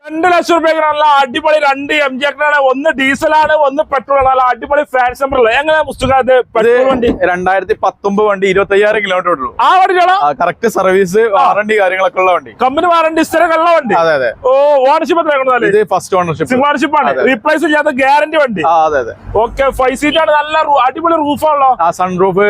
2 ലക്ഷം രൂപയ്ക്ക് നല്ല അടിപൊളി 2 MG ആണ്. ഒന്ന് ഡീസലാണ്, ഒന്ന് പെട്രോൾ ആണ്. നല്ല അടിപൊളി ഫാൻസ് നമ്പർ എങ്ങനെ പുസ്തകം പെട്രോൾ വണ്ടി 2019 വണ്ടി 25,000 കിലോമീറ്റർ ഉള്ളൂ. ആ വണ്ടിയാണോ? കറക്റ്റ് സർവീസ്, വാറണ്ടി കാര്യങ്ങളൊക്കെ ഉള്ള വണ്ടി. കമ്പനി വാറണ്ടി സ്ഥിരമുള്ള വണ്ടി. അതെ അതെ. ഓ, ഓണർഷിപ്പ് എത്രയാണ്? ഇത് ഫസ്റ്റ് ഓണർഷിപ്പ്. സിംഗിൾ ഓണർഷിപ്പ് ആണ്. റീപ്ലേസ് ചെയ്യാത്ത ഗ്യാരണ്ടി വണ്ടി. അതെ അതെ. ഓക്കെ, 5 സീറ്റ് ആണ്. നല്ല അടിപൊളി റൂഫാണല്ലോ. സൺറൂഫ്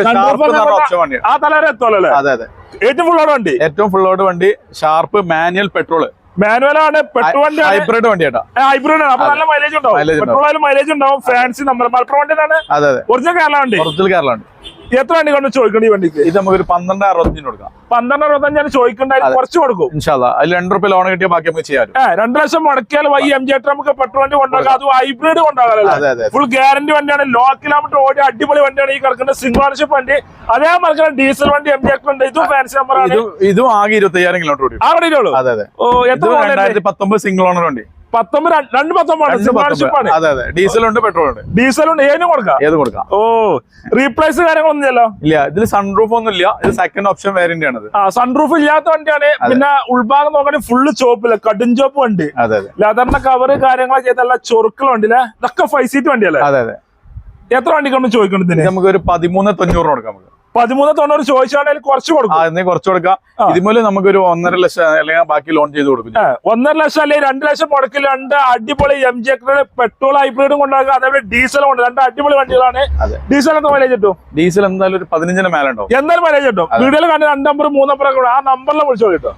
ഓപ്ഷൻ വണ്ടി. ആ തലവരെ എത്തുമല്ലോ. അതെ അതെ. ഏറ്റവും ഫുൾ ഓട് വണ്ടി. ഏറ്റവും ഫുൾ ഓട് വണ്ടി. Sharp manual petrol. മാനുവലാണ്, പെട്രോൾ വണ്ടി. ഹൈബ്രിഡ് വണ്ടി കേട്ടോ. ഹൈബ്രിഡ് ആണ്. അപ്പൊ നല്ല മൈലേജ് ഉണ്ടാവും. പെട്രോൾ ആയാലും മൈലേജ് ഉണ്ടാവും. ഫാൻസി നമ്മൾ മലപ്പുറം വണ്ടിയാണ്. അതെ അതെ. ഒറിജിനൽ കേരള വണ്ടി. ഒറിജിനൽ കേരള വണ്ടി. എത്ര വണ്ടി കൊണ്ട് ചോദിക്കണം ഈ വണ്ടിക്ക്? ഇത് നമുക്ക് 12,65 കൊടുക്കാം. 12,65 ചോദിക്കണ്ടായി, കുറച്ച് കൊടുക്കും. ഇൻഷാല്ലാ. അതിൽ 2 രൂപ ലോൺ കിട്ടിയ ബാക്കി നമുക്ക് ചെയ്യാം. 2 ലക്ഷം മുടക്കിയാൽ ഈ MG നമുക്ക് പെട്രോൾ വണ്ടി കൊണ്ടാകാം. അത് ഹൈബ്രിഡ് കൊണ്ടാകാം. ഫുൾ ഗ്യാരണ്ടി വണ്ടിയാണ്. ലോ കിലോമീറ്റർ ഓടി അടിപൊളി വണ്ടിയാണ് ഈ കിടക്കുന്ന സിംഗിൾ ഓണർഷിപ്പ് വണ്ടി. അതേമാതിരി ഡീസൽ വണ്ടി MG ഉണ്ട്. ഇതും ഫാൻസി നമ്പറാണ്. ഇതും ആകെ 25,000 കിലോമീറ്റർ ഓടി. ആ വണ്ടിയുള്ളൂ. അതെ അതെ. ഓ, എത്ര 2019 സിംഗിൾ ഓണർ വണ്ടി. 19 അതെ അതെ. ഡീസലുണ്ട്, പെട്രോൾ ഉണ്ട്. ഡീസലുണ്ട്. ഏതും കൊടുക്കാം. ഏത് കൊടുക്കാം. ഓ, റീപ്ലേസ് കാര്യങ്ങളൊന്നുമില്ലല്ലോ. ഇല്ല, ഇതിൽ സൺറൂഫ് ഒന്നും ഇല്ല. ഇത് സെക്കൻഡ് ഓപ്ഷൻ വേരിയന്റ് ആണ്. സൺറൂഫ് ഇല്ലാത്ത വണ്ടിയാണ്. പിന്നെ ഉൾഭാഗം നോക്കണേ ഫുള്ള് ചോപ്പില്ല, കടും ചോപ്പ് വണ്ടി. അതെ അതെ. ലെതറിന്റെ കവറ് കാര്യങ്ങളൊക്കെ ചെയ്തല്ല, ചൊറുക്കൾ വണ്ടിയില്ലേ. ഇതൊക്കെ 5 സീറ്റ് വണ്ടിയല്ലേ. അതെ അതെ. എത്ര വണ്ടിക്കൊന്നും ചോദിക്കണതിന്? നമുക്ക് ഒരു 13,900 കൊടുക്കാം. നമുക്ക് 13,900 ചോദിച്ചാണെങ്കിൽ കുറച്ച് കൊടുക്കും. കുറച്ച് കൊടുക്കാം. ഇതുപോലെ നമുക്ക് ഒരു 1.5 ലക്ഷം അല്ലെങ്കിൽ ബാക്കി ലോൺ ചെയ്ത് കൊടുക്കും. 1.5 ലക്ഷം അല്ലെങ്കിൽ 2 ലക്ഷം മുടക്കിൽ 2 അടിപൊളി MG പെട്രോൾ ഹൈബ്രിഡും കൊണ്ടാക്കുക. അതേപോലെ ഡീസലും ഉണ്ട്. 2 അടിപൊളി വണ്ടികളാണ്. ഡീസൽ എത്ര മൈലേജ് കിട്ടും? ഡീസൽ എന്തായാലും ഒരു 15 മേലെ ഉണ്ടാവും. എന്തായാലും മൈലേജ് കിട്ടും. വീഡിയോയിൽ കണ്ട് 2 നമ്പർ 3 നമ്പർ ആ നമ്പറിലെ വിളിച്ചോ കിട്ടും.